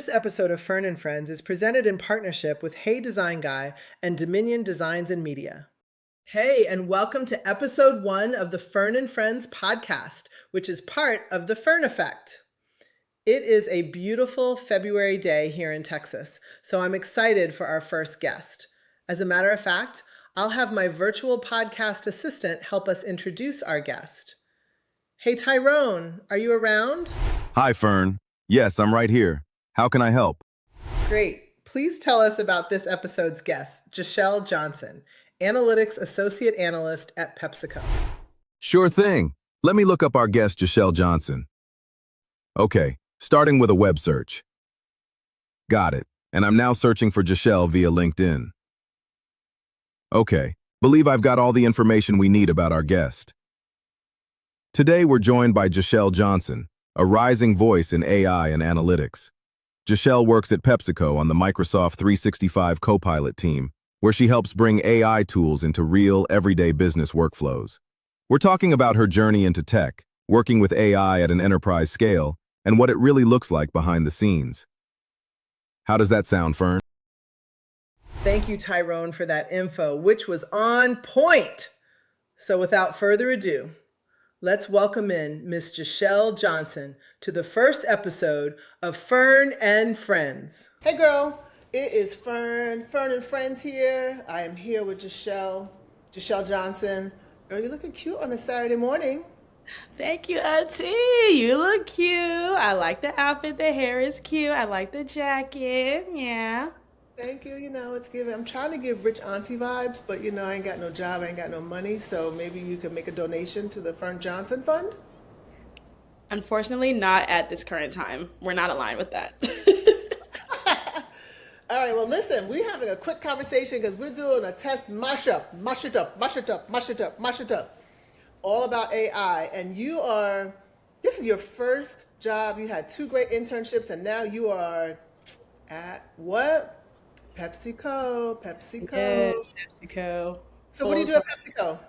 This episode of Fern and Friends is presented in partnership with Hey Design Guy and Dominion Designs and Media. Hey, and welcome to episode 1 of the Fern and Friends podcast, which is part of the Fern Effect. It is a beautiful February day here in Texas, so I'm excited for our first guest. As a matter of fact, I'll have my virtual podcast assistant help us introduce our guest. Hey, Tyrone, are you around? Hi, Fern. Yes, I'm right here. How can I help? Great. Please tell us about this episode's guest, Giselle Johnson, Analytics Associate Analyst at PepsiCo. Sure thing. Let me look up our guest, Giselle Johnson. Okay, starting with a web search. Got it. And I'm now searching for Giselle via LinkedIn. Okay, believe I've got all the information we need about our guest. Today we're joined by Giselle Johnson, a rising voice in AI and analytics. Giselle works at PepsiCo on the Microsoft 365 Copilot team, where she helps bring AI tools into real, everyday business workflows. We're talking about her journey into tech, working with AI at an enterprise scale, and what it really looks like behind the scenes. How does that sound, Fern? Thank you, Tyrone, for that info, which was on point. So without further ado, let's welcome in Miss Giselle Johnson to the first episode of Fern and Friends. Hey girl, it is Fern and Friends here. I am here with Giselle Johnson. Girl, you're looking cute on a Saturday morning. Thank you, Auntie. You look cute. I like the outfit. The hair is cute. I like the jacket. Yeah. Thank you. It's giving. I'm trying to give rich auntie vibes, but I ain't got no job, I ain't got no money, so maybe you could make a donation to the Fern Johnson Fund. Unfortunately, not at this current time. We're not aligned with that. All right, well, listen, we're having a quick conversation because we're doing a test mash it up, all about AI. And this is your first job. You had 2 great internships, and now you are at what? PepsiCo. Yes, PepsiCo. So what do you do at PepsiCo?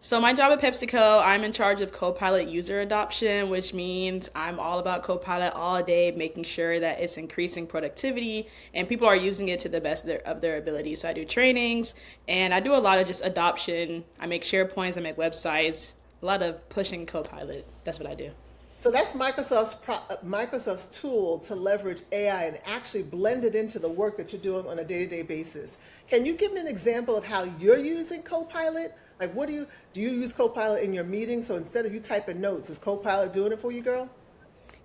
So my job at PepsiCo, I'm in charge of Copilot user adoption, which means I'm all about Copilot all day, making sure that it's increasing productivity and people are using it to the best of their ability. So I do trainings and I do a lot of just adoption. I make SharePoints, I make websites, a lot of pushing Copilot. That's what I do. So that's Microsoft's tool to leverage AI and actually blend it into the work that you're doing on a day-to-day basis. Can you give me an example of how you're using Copilot? Like, do you use Copilot in your meetings? So instead of you typing notes, is Copilot doing it for you, girl?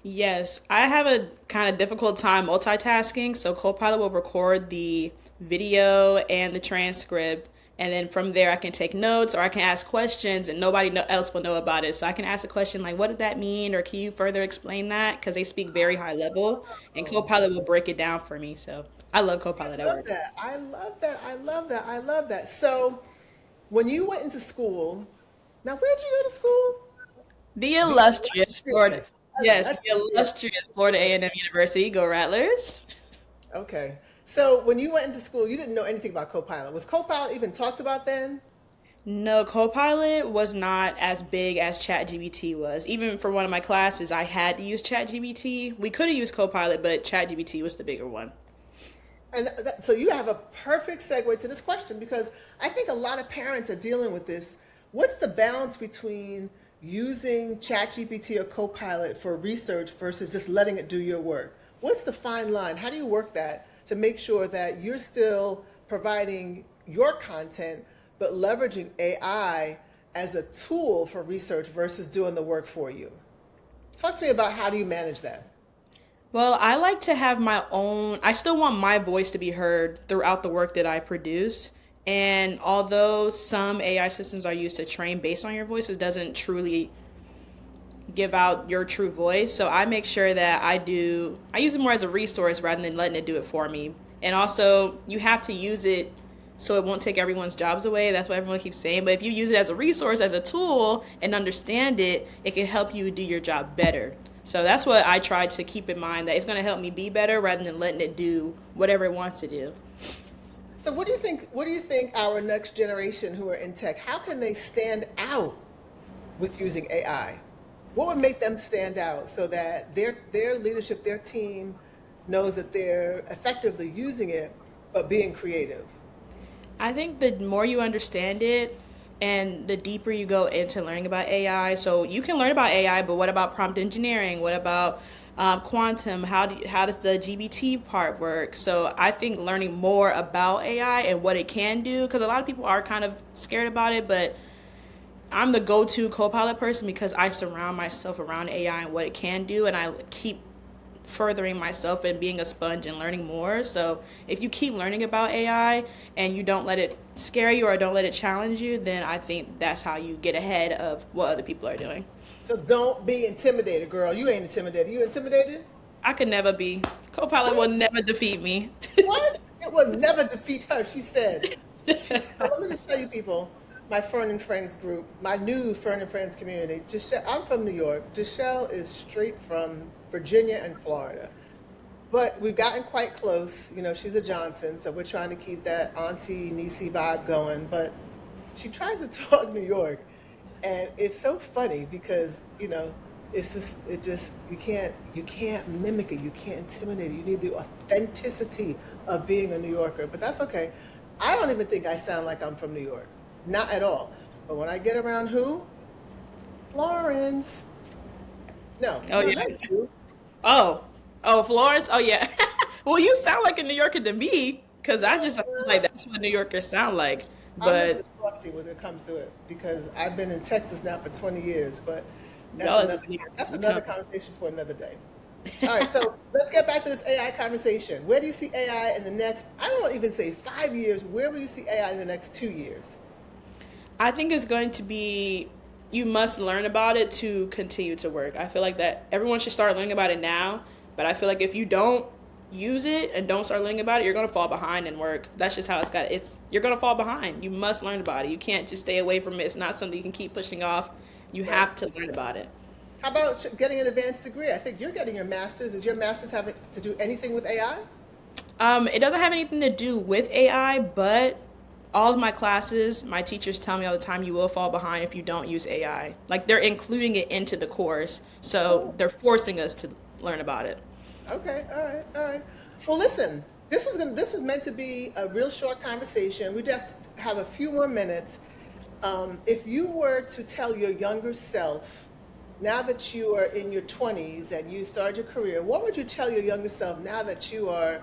Yes, I have a kind of difficult time multitasking, so Copilot will record the video and the transcript, and then from there I can take notes or I can ask questions and nobody else will know about it. So I can ask a question like, what did that mean? Or can you further explain that? Because they speak very high level and Copilot will break it down for me. So I love Copilot at work. I love that. So when you went into school, now where'd you go to school? The illustrious Florida. Yes, the illustrious Florida A&M University. Go Rattlers. Okay. So when you went into school, you didn't know anything about Copilot. Was Copilot even talked about then? No, Copilot was not as big as ChatGPT was. Even for one of my classes, I had to use ChatGPT. We could have used Copilot, but ChatGPT was the bigger one. And so you have a perfect segue to this question because I think a lot of parents are dealing with this. What's the balance between using ChatGPT or Copilot for research versus just letting it do your work? What's the fine line? How do you work that to make sure that you're still providing your content but leveraging AI as a tool for research versus doing the work for you? Talk to me about how do you manage that? Well, I like to have my own, I still want my voice to be heard throughout the work that I produce. And although some AI systems are used to train based on your voice, it doesn't truly give out your true voice. So I make sure that I use it more as a resource rather than letting it do it for me. And also you have to use it so it won't take everyone's jobs away. That's what everyone keeps saying. But if you use it as a resource, as a tool and understand it, it can help you do your job better. So that's what I try to keep in mind, that it's going to help me be better rather than letting it do whatever it wants to do. So what do you think our next generation who are in tech, how can they stand out with using AI? What would make them stand out so that their leadership, their team knows that they're effectively using it, but being creative? I think the more you understand it and the deeper you go into learning about AI, so you can learn about AI, but what about prompt engineering? What about quantum? How does the GBT part work? So I think learning more about AI and what it can do, because a lot of people are kind of scared about it, but I'm the go-to co-pilot person because I surround myself around AI and what it can do, and I keep furthering myself and being a sponge and learning more. So if you keep learning about AI and you don't let it scare you or don't let it challenge you, then I think that's how you get ahead of what other people are doing. So don't be intimidated, girl. You ain't intimidated. You intimidated? I could never be. Co-pilot will What? never defeat me. What? It will never defeat her, she said. Let me just tell you people, my Fern and Friends group, my new Fern and Friends community. Giselle, I'm from New York. Giselle is straight from Virginia and Florida. But we've gotten quite close. You know, she's a Johnson, so we're trying to keep that auntie, niecey vibe going. But she tries to talk New York. And it's so funny because, it's just you can't mimic it, you can't intimidate it. You need the authenticity of being a New Yorker. But that's okay. I don't even think I sound like I'm from New York. Not at all. But when I get around who? Florence. No, Oh no, yeah. not you. Oh, oh, Florence. Oh yeah. Well, you sound like a New Yorker to me because I feel like that's what New Yorkers sound like. I'm just But a softie when it comes to it because I've been in Texas now for 20 years, but that's y'all are another just New that's Yorkers another conversation for another day. All right, so let's get back to this AI conversation. Where do you see AI in the next, I don't even say 5 years, where will you see AI in the next 2 years? I think it's going to be you must learn about it to continue to work. I feel like that everyone should start learning about it now, but I feel like if you don't use it and don't start learning about it, you're going to fall behind in work. That's just how it's you're going to fall behind. You must learn about it. You can't just stay away from it. It's not something you can keep pushing off. You Right. have to learn about it. How about getting an advanced degree? I think you're getting your master's. Is your master's having to do anything with AI? It doesn't have anything to do with AI, but all of my classes, my teachers tell me all the time, you will fall behind if you don't use AI. Like they're including it into the course, so Oh, they're forcing us to learn about it. okay, all right, all right. Well, listen, this was meant to be a real short conversation. We just have a few more minutes. If you were to tell your younger self, now that you are in your 20s and you started your career, what would you tell your younger self now that you are,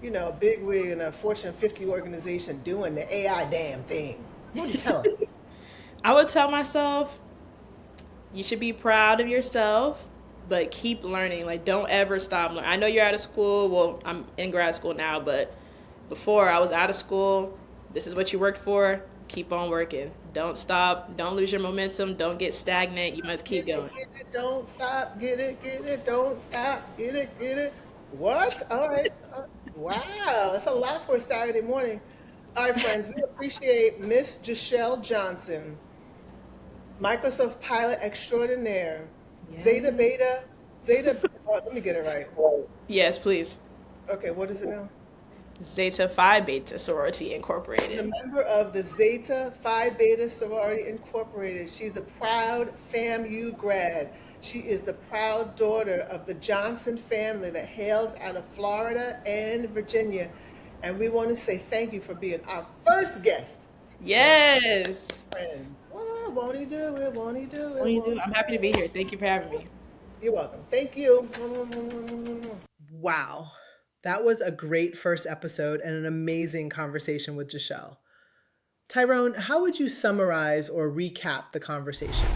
a big wig in a Fortune 50 organization doing the AI damn thing? What would you tell them? I would tell myself, you should be proud of yourself, but keep learning. Like, don't ever stop learning. I know you're out of school. Well, I'm in grad school now, but before I was out of school, this is what you worked for. Keep on working. Don't stop. Don't lose your momentum. Don't get stagnant. You must keep going. Get it, don't stop, get it, don't stop, get it. What? All right. Wow, that's a lot for a Saturday morning. All right, friends, we appreciate Miss Giselle Johnson, Microsoft pilot extraordinaire, Zeta Yeah. Beta, let me get it right. Yes, please. Okay, what is it now? Zeta Phi Beta Sorority She's a Incorporated. member of the Zeta Phi Beta Sorority Incorporated. She's a proud FAMU grad. She is the proud daughter of the Johnson family that hails out of Florida and Virginia. And we want to say thank you for being our first guest on Yes. Friends. Well, won't he do it? Won't he do What it? do you do? Won't he I'm do happy to be it? here. Thank you for having me. You're welcome. Thank you. Wow. That was a great first episode and an amazing conversation with Giselle. Tyrone, how would you summarize or recap the conversation?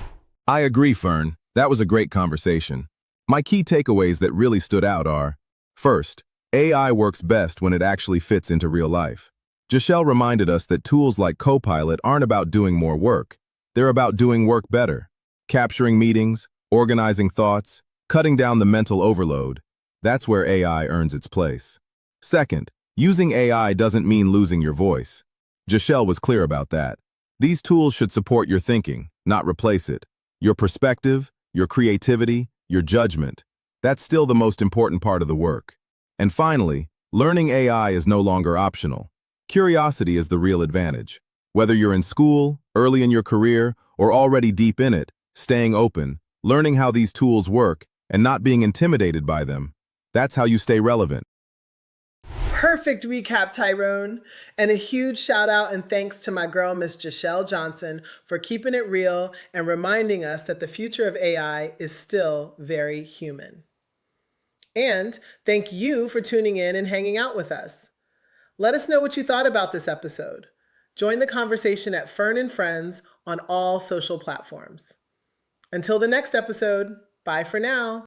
I agree, Fern. That was a great conversation. My key takeaways that really stood out are: first, AI works best when it actually fits into real life. Giselle reminded us that tools like Copilot aren't about doing more work. They're about doing work better, capturing meetings, organizing thoughts, cutting down the mental overload. That's where AI earns its place. Second, using AI doesn't mean losing your voice. Giselle was clear about that. These tools should support your thinking, not replace it. Your perspective, your creativity, your judgment. That's still the most important part of the work. And finally, learning AI is no longer optional. Curiosity is the real advantage. Whether you're in school, early in your career, or already deep in it, staying open, learning how these tools work, and not being intimidated by them, that's how you stay relevant. Perfect recap, Tyrone. And a huge shout out and thanks to my girl, Miss Giselle Johnson, for keeping it real and reminding us that the future of AI is still very human. And thank you for tuning in and hanging out with us. Let us know what you thought about this episode. Join the conversation at Fern and Friends on all social platforms. Until the next episode, bye for now.